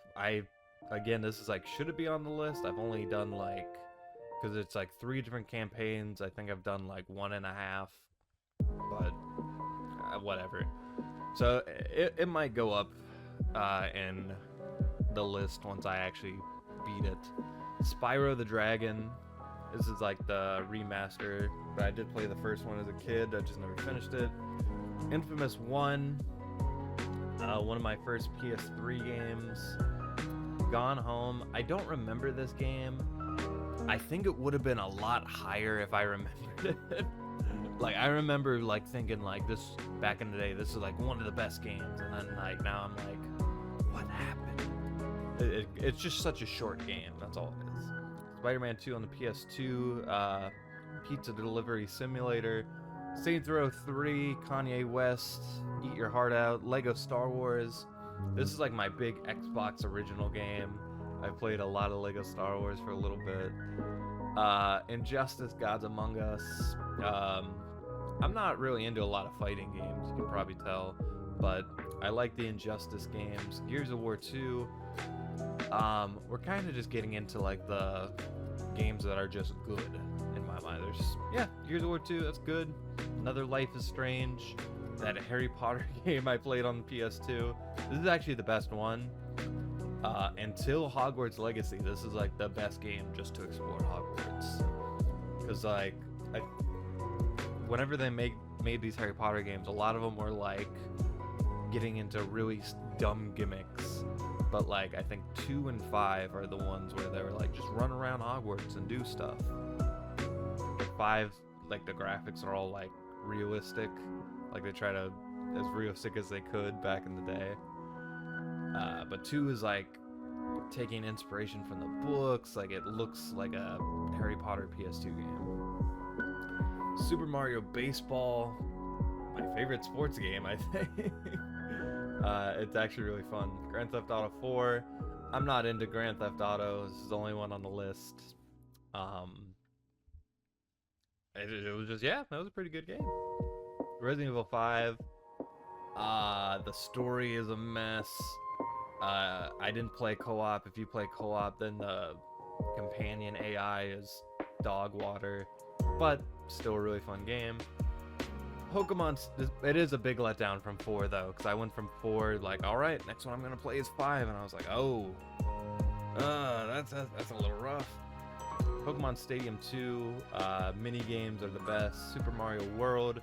A: Again, this is like, should it be on the list? I've only done like, because it's like 3 different campaigns. I think I've done like 1.5, but whatever. So it might go up in the list once I actually beat it. Spyro the Dragon. This is like the remaster, but I did play the first one as a kid. I just never finished it. Infamous 1. One of my first PS3 games. Gone Home. I don't remember this game. I think it would have been a lot higher if I remembered it. Like, I remember like thinking like this back in the day, this is like one of the best games, and then like now I'm like, what happened? It's just such a short game. That's all it is. Spider-Man 2 on the PS2. Pizza Delivery Simulator. Saints Row 3. Kanye West. Eat Your Heart Out. Lego Star Wars. This is like my big Xbox original game. I played a lot of Lego Star Wars for a little bit. Injustice, Gods Among Us. I'm not really into a lot of fighting games, you can probably tell, but I like the Injustice games. Gears of War 2, we're kind of just getting into like the games that are just good in my mind. There's just, yeah, Gears of War 2, that's good. Another Life is Strange, that Harry Potter game I played on the PS2. This is actually the best one. Until Hogwarts Legacy, this is like the best game just to explore Hogwarts. Because like, whenever they made these Harry Potter games, a lot of them were like getting into really dumb gimmicks. But like, I think 2 and 5 are the ones where they were like, just run around Hogwarts and do stuff. Like 5, like the graphics are all like realistic. Like they try to, as realistic as they could back in the day. But 2 is like taking inspiration from the books. Like it looks like a Harry Potter PS2 game. Super Mario Baseball, my favorite sports game, I think. It's actually really fun. Grand Theft Auto 4. I'm not into Grand Theft Auto. This is the only one on the list. It was just, yeah, that was a pretty good game. Resident Evil 5. The story is a mess. I didn't play co-op. If you play co-op, then the companion AI is dog water, but still a really fun game. Pokemon, it is a big letdown from 4 though, because I went from 4 like, all right, next one I'm gonna play is 5, and I was like, oh, that's a little rough. Pokemon Stadium 2, mini games are the best. Super Mario World,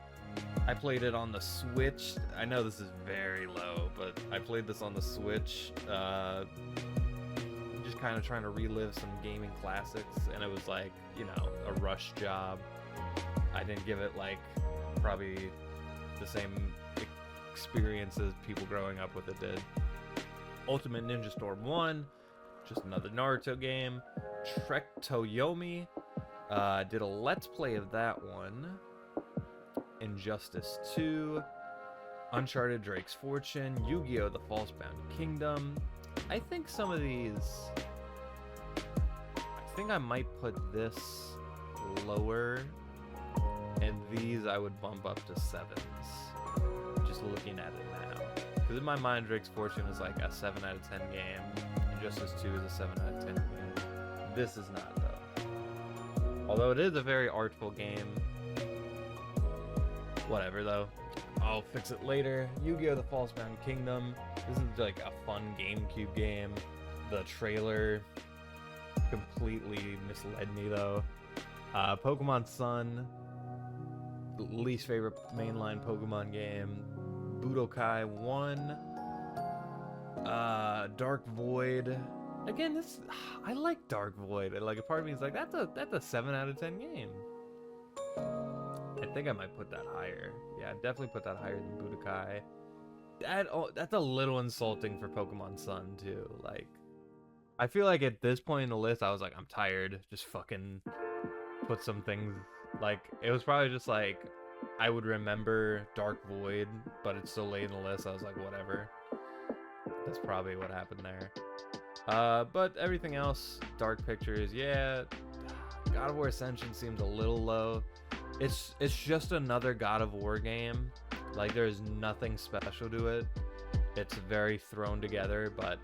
A: I played it on the Switch. I know this is very low, but I played this on the Switch, just kind of trying to relive some gaming classics, and it was like, you know, a rush job. I didn't give it like probably the same experience as people growing up with it did. Ultimate Ninja Storm 1, just another Naruto game. Trek Toyomi, did a let's play of that one. Injustice 2, Uncharted Drake's Fortune, Yu-Gi-Oh! The False Bound Kingdom. I think some of these, I think I might put this lower, and these I would bump up to 7s, just looking at it now. Because in my mind, Drake's Fortune is like a 7 out of 10 game, Injustice 2 is a 7 out of 10 game. This is not, though. Although it is a very artful game. Whatever, though. I'll fix it later. Yu-Gi-Oh! The False Bound Kingdom. This is like a fun GameCube game. The trailer completely misled me, though. Pokemon Sun. Least favorite mainline Pokemon game. Budokai 1. Dark Void. Again, I like Dark Void. Like, a part of me is like, that's a 7 out of 10 game. I think I might put that higher. Yeah, definitely put that higher than Budokai. That's a little insulting for Pokemon Sun too. Like, I feel like at this point in the list, I was like, I'm tired. Just fucking put some things. Like, it was probably just like, I would remember Dark Void, but it's so late in the list, I was like, whatever. That's probably what happened there. But everything else, Dark Pictures, yeah. God of War Ascension seems a little low. It's just another God of War game. Like, there's nothing special to it. It's very thrown together, but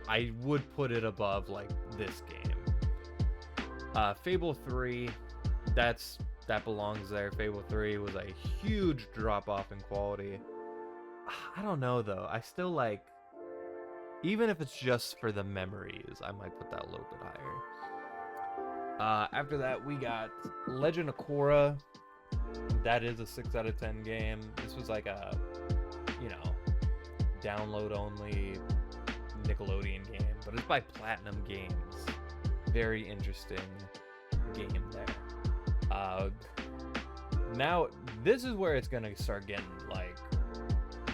A: I would put it above, like, this game. Fable 3, that belongs there. Fable 3 was a huge drop-off in quality. I don't know, though. I still, like, even if it's just for the memories, I might put that a little bit higher. After that, we got Legend of Korra. That is a 6 out of 10 game. This was like a, you know, download only Nickelodeon game, but it's by Platinum Games. Very interesting game there. Now, this is where it's gonna start getting, like,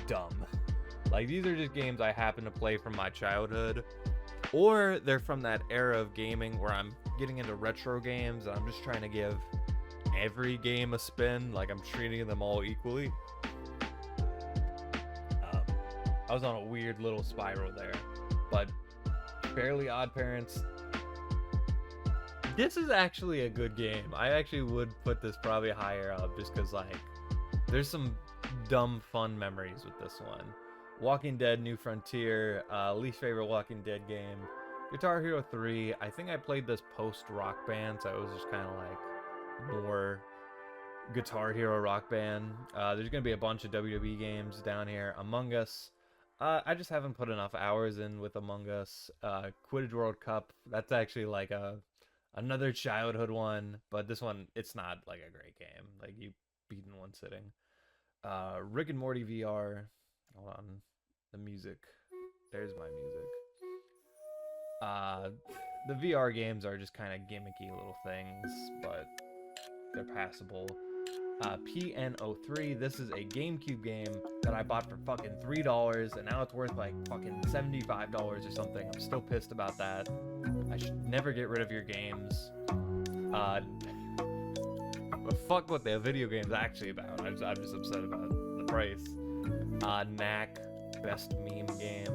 A: dumb. Like, these are just games I happen to play from my childhood, or they're from that era of gaming where I'm getting into retro games and I'm just trying to give every game a spin. Like, I'm treating them all equally. I was on a weird little spiral there, but Fairly Odd Parents. This is actually a good game. I actually would put this probably higher up just because, like, There's some dumb fun memories with this one. Walking Dead New Frontier, least favorite Walking Dead game. Guitar Hero 3, I think I played this post Rock Band, so it was just kind of like more Guitar Hero Rock Band. There's going to be a bunch of WWE games down here. Among Us, I just haven't put enough hours in with Among Us. Quidditch World Cup, that's actually like another childhood one, but this one, it's not like a great game. Like, you beat in one sitting. Rick and Morty VR. Hold on. The music. There's my music. The VR games are just kind of gimmicky little things, but they're passable. PN03, this is a GameCube game that I bought for fucking $3, and now it's worth like fucking $75 or something. I'm still pissed about that. I should never get rid of your games. But fuck what the video game's actually about. I'm just upset about the price. Knack, best meme game.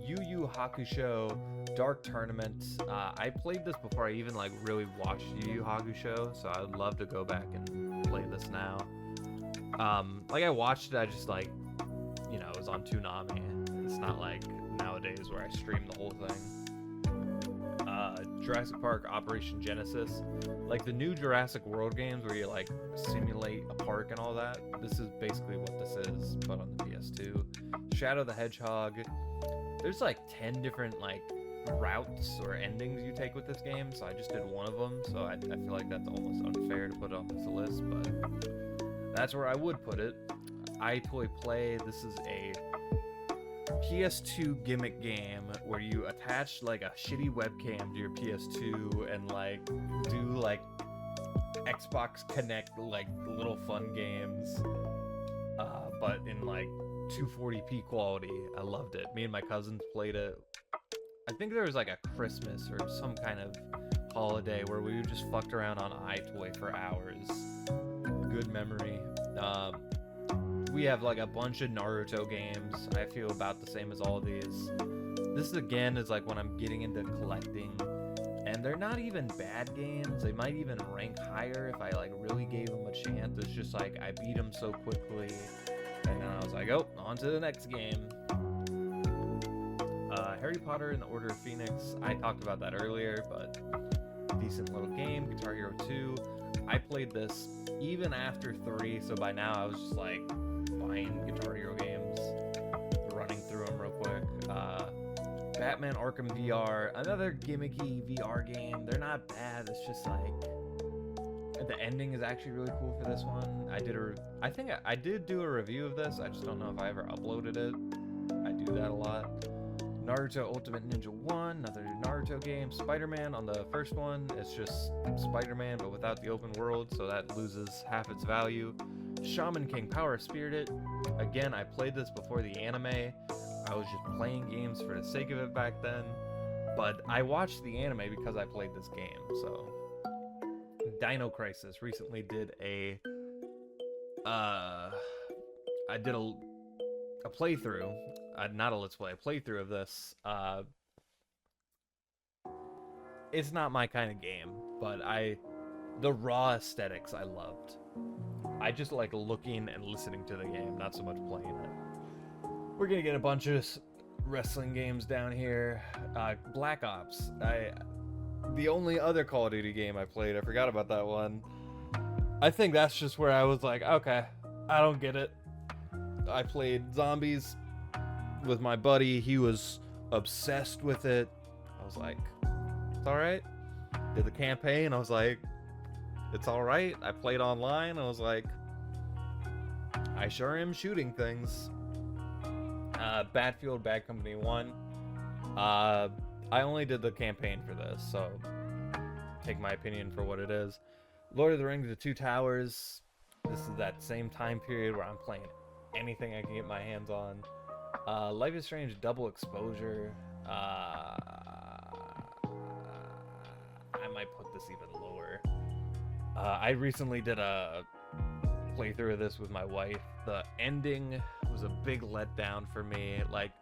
A: Yu Yu Hakusho, Dark Tournament. I played this before I even like really watched Yu Yu Hakusho, so I'd love to go back and play this now. Like I watched it, I just like, you know, it was on Toonami. It's not like nowadays where I stream the whole thing. Jurassic Park Operation Genesis, like the new Jurassic World games where you like simulate a park and all that. This is basically what this is, but on the PS2. Shadow the Hedgehog. There's like 10 different like routes or endings you take with this game, so I just did one of them, so I feel like that's almost unfair to put on this list, but that's where I would put it. iToy Play, this is a PS2 gimmick game where you attach like a shitty webcam to your PS2 and like do like Xbox Connect like little fun games, but in like 240p quality. I loved it. Me and my cousins played it. I think there was like a Christmas or some kind of holiday where we just fucked around on iToy for hours. Good memory. We have like a bunch of Naruto games. I feel about the same as all these. This again is like when I'm getting into collecting, and they're not even bad games. They might even rank higher if I like really gave them a chance. It's just like I beat them so quickly, and then I was like, oh, on to the next game. Harry Potter and the Order of Phoenix. I talked about that earlier, but decent little game. Guitar Hero 2. I played this even after 3, so by now I was just like buying Guitar Hero games, running through them real quick. Batman Arkham VR, another gimmicky VR game. They're not bad. It's just like the ending is actually really cool for this one. I think I did do a review of this. I just don't know if I ever uploaded it. I do that a lot. Naruto Ultimate Ninja 1, another Naruto game. Spider-Man on the first one, it's just Spider-Man but without the open world, so that loses half its value. Shaman King Power Spirited. Again, I played this before the anime. I was just playing games for the sake of it back then, but I watched the anime because I played this game. So Dino Crisis recently did a playthrough, not a let's play, a playthrough of this. It's not my kind of game, but the raw aesthetics I loved. I just like looking and listening to the game, not so much playing it. We're gonna get a bunch of wrestling games down here. Black Ops. The only other Call of Duty game I played, I forgot about that one. I think that's just where I was like, okay, I don't get it. I played Zombies with my buddy. He was obsessed with it. I was like, it's alright. Did the campaign. I was like, it's alright. I played online. I was like, I sure am shooting things. Battlefield Bad Company 1. I only did the campaign for this, so take my opinion for what it is. Lord of the Rings: The Two Towers. This is that same time period where I'm playing anything I can get my hands on. Life is Strange Double Exposure. I might put this even lower. I recently did a playthrough of this with my wife. The ending was a big letdown for me. Like,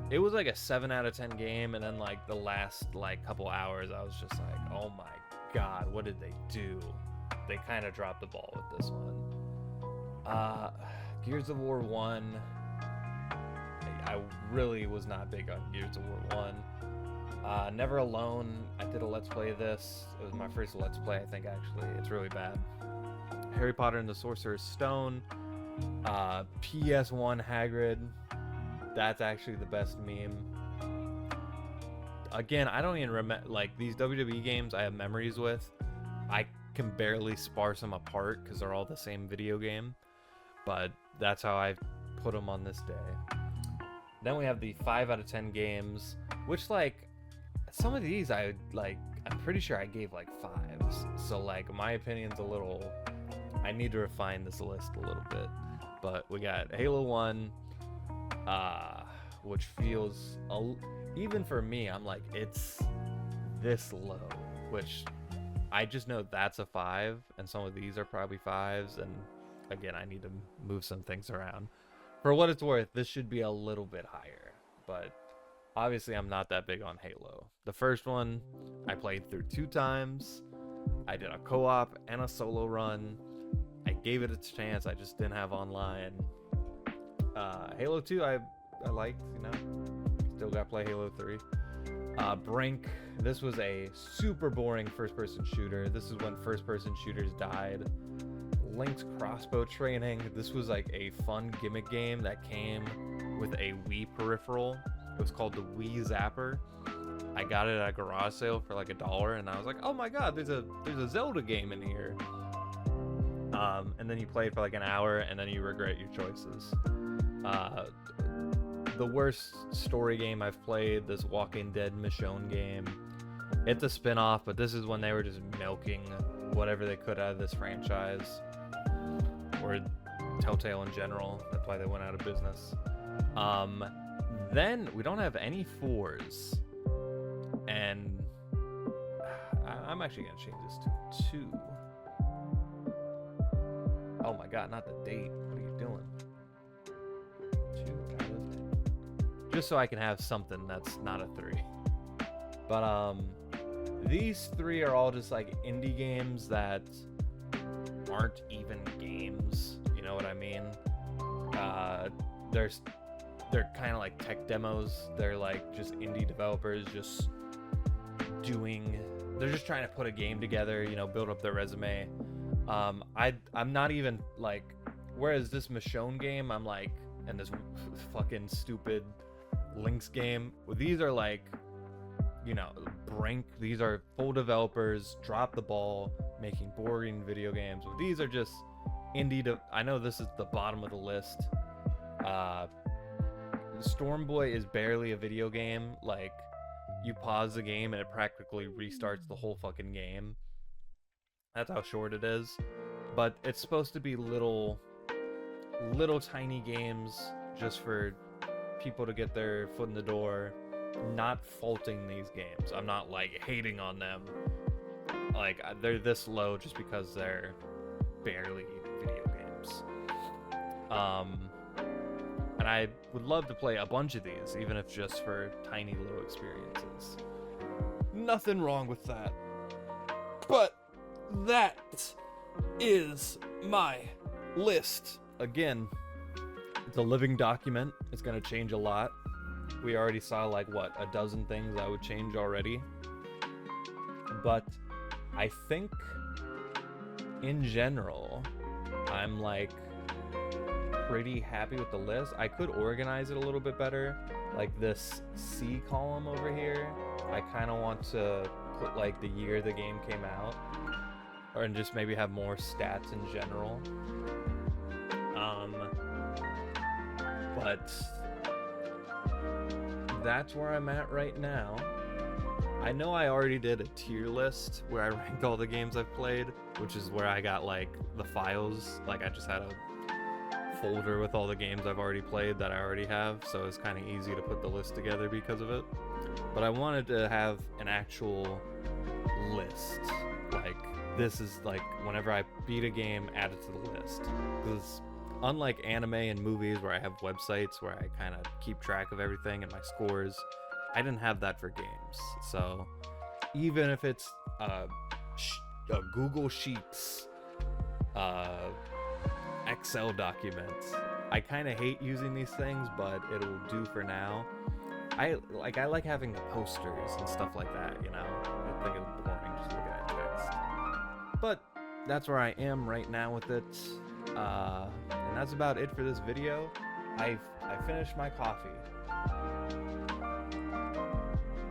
A: it was like a 7 out of 10 game, and then like the last like couple hours I was just like, oh my god, what did they do? They kind of dropped the ball with this one. Uh, Gears of War 1. I really was not big on Gears of War 1. Never Alone. I did a Let's Play of this. It was my first Let's Play, I think, actually. It's really bad. Harry Potter and the Sorcerer's Stone. PS1 Hagrid. That's actually the best meme. Again, I don't even remember, like, these WWE games I have memories with. I can barely sparse them apart because they're all the same video game. But that's how I put them on this day. Then we have the 5 out of 10 games, which, like, some of these I'm pretty sure I gave, like, 5s. So, like, my opinion's a little, I need to refine this list a little bit. But we got Halo 1, which feels, even for me, I'm like, it's this low, which I just know that's a 5, and some of these are probably 5s, and again, I need to move some things around. For what it's worth, this should be a little bit higher, but obviously I'm not that big on Halo. The first one, I played through 2 times. I did a co-op and a solo run. I gave it a chance, I just didn't have online. Halo 2, I liked, you know. Still gotta play Halo 3. Brink, this was a super boring first-person shooter. This is when first-person shooters died. Link's Crossbow Training. This was like a fun gimmick game that came with a Wii peripheral. It was called the Wii Zapper. I got it at a garage sale for like $1, and I was like, oh my god, there's a Zelda game in here. And then you play it for like an hour, and then you regret your choices. The worst story game I've played, this Walking Dead Michonne game. It's a spin-off, but this is when they were just milking whatever they could out of this franchise. Or Telltale in general. That's why they went out of business. Then we don't have any 4s. And I'm actually going to change this to 2. Oh my god, not the date. What are you doing? 2 out of 10. Just so I can have something that's not a 3. But these 3 are all just like indie games that aren't even games. You know what I mean? They're kind of like tech demos. They're like just indie developers just they're just trying to put a game together, you know, build up their resume. I'm not even like, whereas this Michonne game, I'm like, and this fucking stupid Link's game, well, these are like, you know, Brink, these are full developers, drop the ball, making boring video games. Well, these are just indie. I know this is the bottom of the list. Stormboy is barely a video game. Like, you pause the game and it practically restarts the whole fucking game. That's how short it is. But it's supposed to be little tiny games just for people to get their foot in the door. Not faulting these games. I'm not like hating on them. Like, they're this low just because they're barely video games. And I would love to play a bunch of these, even if just for tiny little experiences. Nothing wrong with that. But that is my list. Again, it's a living document. It's going to change a lot. We already saw like what, a dozen things I would change already. But I think in general, I'm like pretty happy with the list. I could organize it a little bit better. Like this C column over here, I kind of want to put like the year the game came out, or and just maybe have more stats in general. But that's where I'm at right now. I know I already did a tier list where I ranked all the games I've played, which is where I got like the files. Like I just had a folder with all the games I've already played that I already have, so it's kind of easy to put the list together because of it. But I wanted to have an actual list. Like, this is like, whenever I beat a game, add it to the list. Because unlike anime and movies where I have websites where I kind of keep track of everything and my scores, I didn't have that for games. So even if it's a Google Sheets Excel documents. I kind of hate using these things, but it'll do for now. I like having posters and stuff like that, you know? I think it's boring just looking at text. But that's where I am right now with it. And that's about it for this video. I finished my coffee.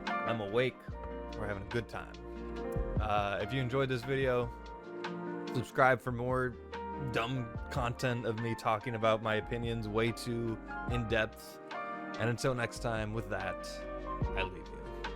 A: I'm awake. We're having a good time. If you enjoyed this video, subscribe for more dumb content of me talking about my opinions way too in depth. And until next time, with that, I leave you.